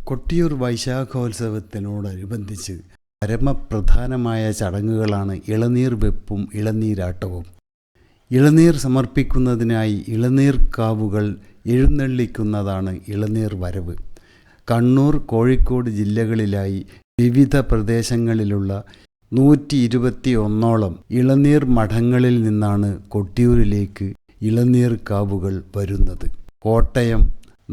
കൊട്ടിയൂർ വൈശാഖോത്സവത്തിനോടനുബന്ധിച്ച് പരമപ്രധാനമായ ചടങ്ങുകളാണ് ഇളനീർ വെപ്പും ഇളനീരാട്ടവും. ഇളനീർ സമർപ്പിക്കുന്നതിനായി ഇളനീർക്കാവുകൾ എഴുന്നള്ളിക്കുന്നതാണ് ഇളനീർ വരവ്. കണ്ണൂർ, കോഴിക്കോട് ജില്ലകളിലായി വിവിധ പ്രദേശങ്ങളിലുള്ള 121ഓളം ഇളനീർ മഠങ്ങളിൽ നിന്നാണ് കൊട്ടിയൂരിലേക്ക് ഇളനീർക്കാവുകൾ വരുന്നത്. കോട്ടയം,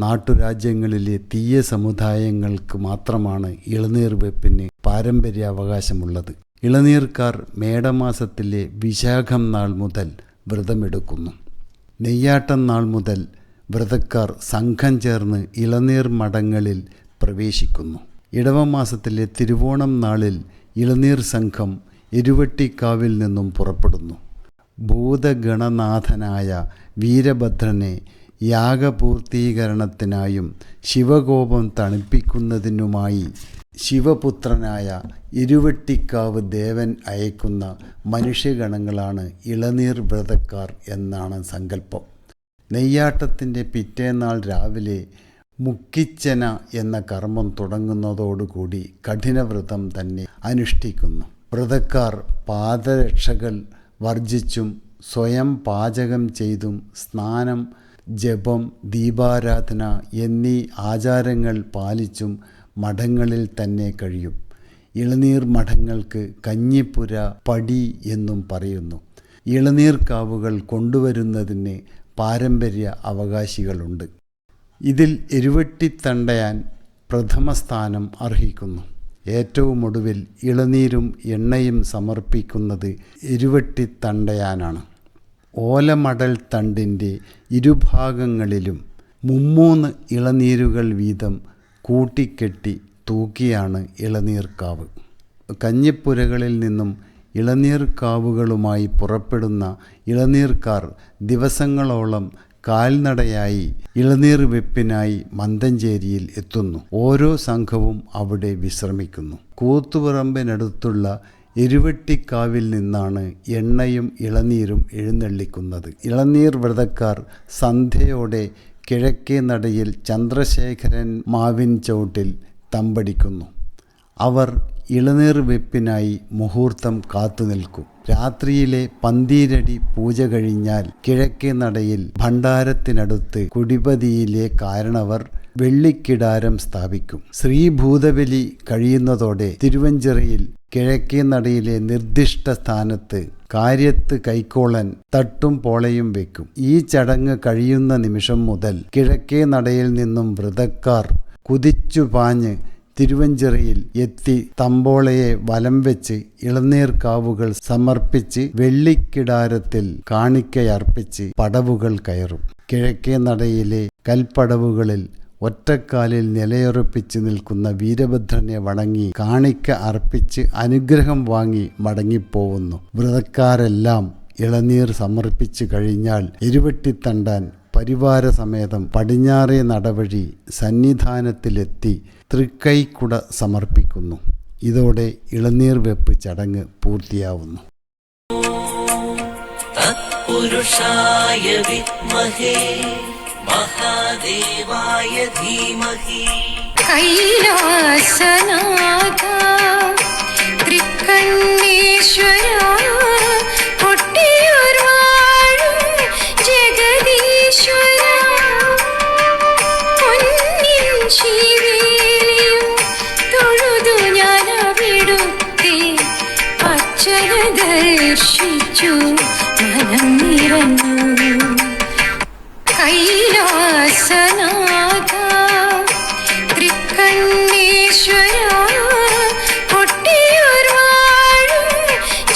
നാട്ടുരാജ്യങ്ങളിലെ തീയ സമുദായങ്ങൾക്ക് മാത്രമാണ് ഇളനീർ വെപ്പിന് പാരമ്പര്യാവകാശമുള്ളത്. ഇളനീർക്കാർ മേടമാസത്തിലെ വിശാഖം നാൾ മുതൽ വ്രതമെടുക്കുന്നു. നെയ്യാട്ടം നാൾ മുതൽ വ്രതക്കാർ സംഘം ചേർന്ന് ഇളനീർ മഠങ്ങളിൽ പ്രവേശിക്കുന്നു. ഇടവമാസത്തിലെ തിരുവോണം നാളിൽ ഇളനീർ സംഘം എരുവട്ടിക്കാവിൽ നിന്നും പുറപ്പെടുന്നു. ഭൂതഗണനാഥനായ വീരഭദ്രനെ യാഗപൂർത്തീകരണത്തിനായും ശിവകോപം തണുപ്പിക്കുന്നതിനുമായി ശിവപുത്രനായ ഇരുവട്ടിക്കാവ് ദേവൻ അയക്കുന്ന മനുഷ്യഗണങ്ങളാണ് ഇളനീർ വ്രതക്കാർ എന്നാണ് സങ്കല്പം. നെയ്യാട്ടത്തിൻ്റെ പിറ്റേന്നാൾ രാവിലെ മുക്കിച്ചന എന്ന കർമ്മം തുടങ്ങുന്നതോടുകൂടി കഠിനവ്രതം തന്നെ അനുഷ്ഠിക്കുന്നു. വ്രതക്കാർ പാദരക്ഷകൾ വർജിച്ചും സ്വയം പാചകം ചെയ്തും സ്നാനം, ജപം, ദീപാരാധന എന്നീ ആചാരങ്ങൾ പാലിച്ചും മഠങ്ങളിൽ തന്നെ കഴിയും. ഇളനീർ മഠങ്ങൾക്ക് കഞ്ഞിപ്പുര, പടി എന്നും പറയുന്നു. ഇളനീർക്കാവുകൾ കൊണ്ടുവരുന്നതിന് പാരമ്പര്യ അവകാശികളുണ്ട്. ഇതിൽ എരുവട്ടിത്തണ്ടയാൻ പ്രഥമ സ്ഥാനം അർഹിക്കുന്നു. ഏറ്റവും ഒടുവിൽ ഇളനീരും എണ്ണയും സമർപ്പിക്കുന്നത് എരുവട്ടിത്തണ്ടയാനാണ്. ഓലമടൽ തണ്ടിൻ്റെ ഇരുഭാഗങ്ങളിലും 3 ഇളനീരുകൾ വീതം കൂട്ടിക്കെട്ടി തൂക്കിയാണ് ഇളനീർക്കാവ്. കഞ്ഞിപ്പുരകളിൽ നിന്നും ഇളനീർക്കാവുകളുമായി പുറപ്പെടുന്ന ഇളനീർക്കാർ ദിവസങ്ങളോളം കാൽനടയായി ഇളനീർ വെപ്പിനായി മന്തഞ്ചേരിയിൽ എത്തുന്നു. ഓരോ സംഘവും അവിടെ വിശ്രമിക്കുന്നു. കൂത്തുപറമ്പിനടുത്തുള്ള എരുവട്ടിക്കാവിൽ നിന്നാണ് എണ്ണയും ഇളനീരും എഴുന്നള്ളിക്കുന്നത്. ഇളനീർ വ്രതക്കാർ സന്ധ്യയോടെ കിഴക്കേ നടയിൽ ചന്ദ്രശേഖരൻ മാവിൻ ചവിട്ടിൽ തമ്പടിക്കുന്നു. അവർ ഇളനീർ വെപ്പിനായി മുഹൂർത്തം കാത്തുനിൽക്കും. രാത്രിയിലെ പന്തീരടി പൂജ കഴിഞ്ഞാൽ കിഴക്കേ നടയിൽ ഭണ്ഡാരത്തിനടുത്ത് കുടിപതിയിലെ കാരണവർ വെള്ളിക്കിടാരം സ്ഥാപിക്കും. ശ്രീഭൂതബലി കഴിയുന്നതോടെ തിരുവഞ്ചിറയിൽ കിഴക്കേ നടയിലെ നിർദ്ദിഷ്ട സ്ഥാനത്ത് കാര്യത്ത് കൈക്കോളൻ തട്ടും പോളയും വെക്കും. ഈ ചടങ്ങ് കഴിയുന്ന നിമിഷം മുതൽ കിഴക്കേ നടയിൽ നിന്നും വ്രതക്കാർ കുതിച്ചുപാഞ്ഞ് തിരുവഞ്ചിറയിൽ എത്തി തമ്പോളയെ വലം വെച്ച് ഇളനീർക്കാവുകൾ സമർപ്പിച്ച് വെള്ളിക്കിടാരത്തിൽ കാണിക്കയർപ്പിച്ച് പടവുകൾ കയറും. കിഴക്കേ നടയിലെ കൽപ്പടവുകളിൽ ഒറ്റക്കാലിൽ നിലയുറപ്പിച്ച് നിൽക്കുന്ന വീരഭദ്രനെ വണങ്ങി കാണിക്ക അർപ്പിച്ച് അനുഗ്രഹം വാങ്ങി മടങ്ങിപ്പോവുന്നു. വ്രതക്കാരെല്ലാം ഇളനീർ സമർപ്പിച്ചു കഴിഞ്ഞാൽ എരുവട്ടിത്തണ്ടാൻ പരിവാരസമേതം പടിഞ്ഞാറേ നടവഴി സന്നിധാനത്തിലെത്തി തൃക്കൈക്കുട സമർപ്പിക്കുന്നു. ഇതോടെ ഇളനീർ വെപ്പ് ചടങ്ങ് പൂർത്തിയാവുന്നു. തത്പുരുഷായ വിദ്മഹേ മഹാദേവായ ധീമഹി. കൈലാസനാഥ ത്രികണ്ണേശ്വര കൊട്ടിയൂർ വാഴും ജഗദീശ്വര പൊന്നിൻ ശിവേലിയും തൊഴുതു ഞാനവിടുത്തെ അച്ഛന ദർശിച്ചു മനം നിറഞ്ഞു. കൈലാസനാഥ ത്രികണ്ണേശ്വര കൊട്ടിയൂർ വാഴും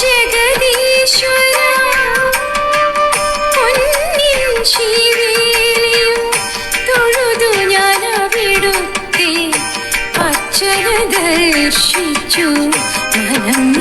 ജഗദീശ്വര പൊന്നിൻ ശിവേലിയും തൊഴുതു ഞാനവിടുത്തെ അച്ഛന ദർശിച്ചു മനം